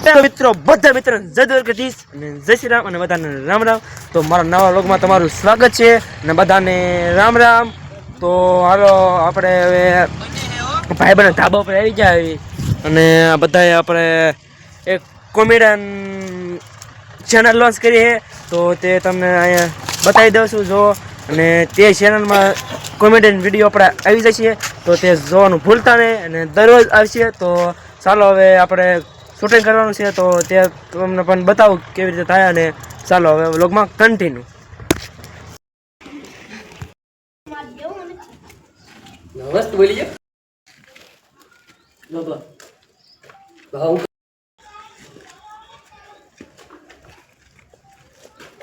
મિત્રો બધા મિત્રો જય દ્વારકાધીશ અને જય શ્રી રામ અને બધાને રામ રામ। તો મારા નવા વ્લોગમાં તમારું સ્વાગત છે અને બધાને રામ રામ। તો હાલો આપણે હવે ભાઈબંધ ધાબા પર આવી ગયા અને બધાએ આપણે એક કોમેડિયન ચેનલ લોન્ચ કરી છે। તો તે તમને અહીંયા બતાવી દઉં છું જો, અને તે ચેનલમાં કોમેડિયન વિડીયો આપણે આવી જશે તો તે જોવાનું ભૂલતા નહીં અને દરરોજ આવશે। તો ચાલો હવે આપણે શૂટિંગ કરવાનું છે તો તે તમને પણ બતાવું કેવી રીતે થાય, અને ચાલો હવે વ્લોગમાં કન્ટિન્યુ। મસ્ત બોલી છે બાબા ભાવ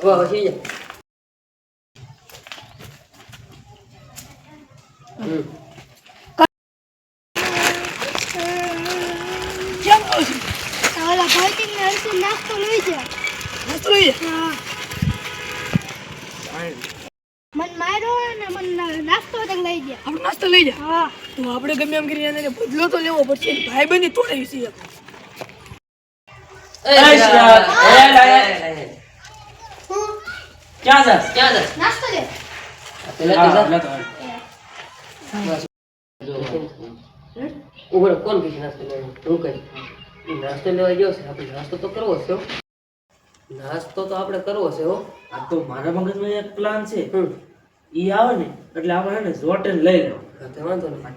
વાહ છે કેમ ઓલા ભાઈ ને હરસી નાસ્તો લઈ જા હા મન માર્યો ને મન નાસ્તો તક લઈ જા આપણે નાસ્તો લઈ જા હા તો આપણે ગમે એમ કરીને એને બદલો તો લેવો પડશે। ભાઈ બની તોડાવી છે ક્યાં જાસ નાસ્તો લે ઉભો કોણ કીધું નાસ્તો લેવાનો? હું કઈ નાસ્તો લેવા ગયો છે, આપણે નાસ્તો તો કરવો છે હો, નાસ્તો તો આપણે કરવો છે હો। આ તો મારા મગજમાં એક પ્લાન છે, ઈ આવે ને એટલે આપણે એને હોટેલ લઈ લેવું। તે વાંધો નહીં,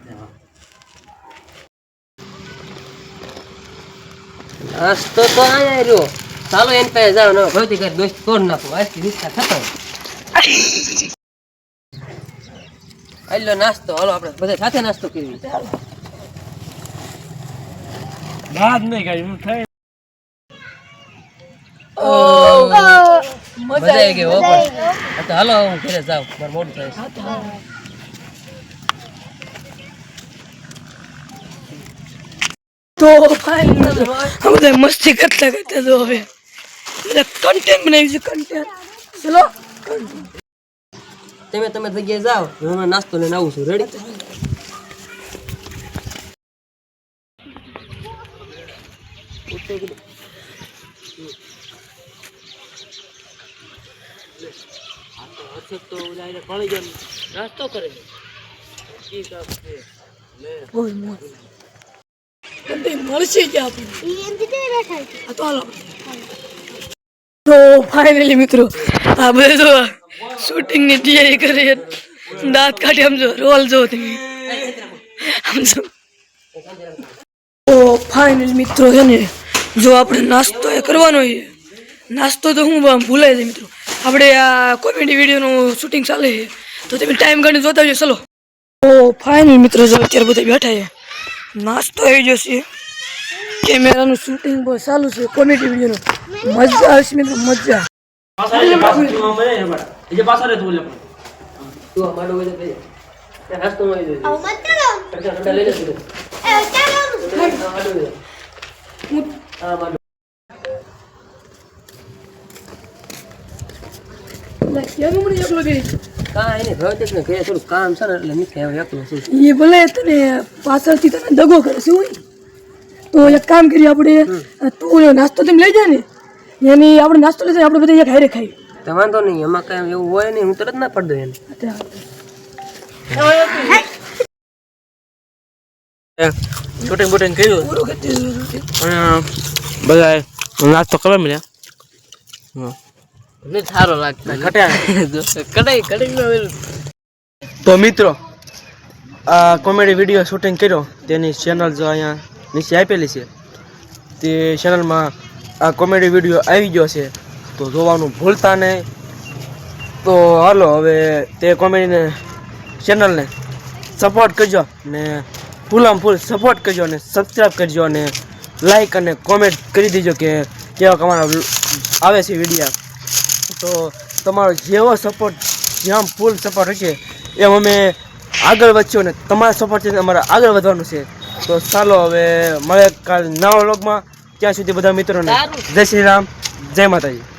નાસ્તો તો આયા રહ્યો, ચાલો એની પાસે જાવ ને ભૌતિક દોસ્ત તોડ નાખો, આજથી રિશ્તા ખતમ। આલો નાસ્તો, હાલો આપણે બધા સાથે નાસ્તો કરીએ। વાત નહીં કરી હું થઈ મજા આવી ગઈ હો પણ તો હાલો હું ઘરે જાઉં, મારે મોડું થાય છે। તો ફાઇનલ બધા મસ્તી કરતા કરતા તો હવે બધા કન્ટેન્ટ બનાવી છે કન્ટેન્ટ। ચલો તમે જગ્યાએ જાઓ, હું હમણાં નાસ્તો લઈને આવું છું। રેડી? નાસ્તો કરે ઓય મોર કંટે મળશે કે આપણે ઈ એમથી તે બેઠા છે આ તો હાલો। તો ફાઇનલી મિત્રો આ બધે તો શૂટિંગ ની તૈયારી કરી, દાંત કાઢી સમજો, રોલ જો તમે સમજો। તો ફાઇનલી મિત્રો છે ને, જો આપણે નાસ્તો એ કરવાનો છે, નાસ્તો તો હું ભૂલાય જાય મિત્રો, આપણે આ કોમેડી વિડીયોનું શૂટિંગ ચાલે છે તો તમે ટાઈમ કાઢીને જોતા આવજો। ચલો તો ફાઇનલ મિત્રો જો અત્યારે બધા બેઠા છે, નાસ્તો આવી જશે, કેમેરાનું શૂટિંગ બહુ ચાલુ છે કોમેડી વિડીયોનું, મજા આવશે મિત્રો, મજા। તું આ માડો વજે થઈ જા, નાસ્તો મળી જશે। આવ મત કરો ઠંડા લઈ લે તું, એ ચાલો માડો લે આ માડો કેમ મને એકલો કરી કાંઈ નહીં, ભૌતિક ને ઘરે થોડું કામ છે ને એટલે નથી આવ્યો, એકલો છું। એ ભલે તને પાછળથી તને દગો કરે છે હોય, તો એક કામ કરીએ આપણે, તું નાસ્તો તમે લઈ જાય ને એની આપણે નાસ્તો લઈ જાય, આપણે બધા એક હારે ખાઈ। તો વાંધો નહીં, એમાં કાંઈ એવું હોય નહીં, હું તરત ના પડ દઉં એને। શૂટિંગ બૂટિંગ કર્યું પૂરું કરી દીધું અને બધા નાસ્તો કરવા મળ્યા, મને સારો લાગતા ઘટ્યા। તો મિત્રો આ કોમેડી વિડીયો શૂટિંગ કર્યો તેની ચેનલ જો અહીંયા નીચે આપેલી છે, તે ચેનલમાં આ કોમેડી વિડીયો આવી ગયો છે તો જોવાનું ભૂલતા નહીં। તો હાલો હવે તે કોમેડીને ચેનલને સપોર્ટ કરજો ને ફૂલામ ફૂલ સપોર્ટ કરજો અને સબસ્ક્રાઈબ કરજો અને લાઈક અને કોમેન્ટ કરી દેજો કે કેવા અમારા આવે છે વિડીયો। તો તમારો જેવો સપોર્ટ જેમ ફૂલ સપોર્ટ હશે એમ અમે આગળ વધશું ને તમારા સપોર્ટથી અમારે આગળ વધવાનું છે। તો ચાલો હવે મળે કાલ નવા વ્લોગમાં, ત્યાં સુધી બધા મિત્રોને જય શ્રી રામ, જય માતાજી।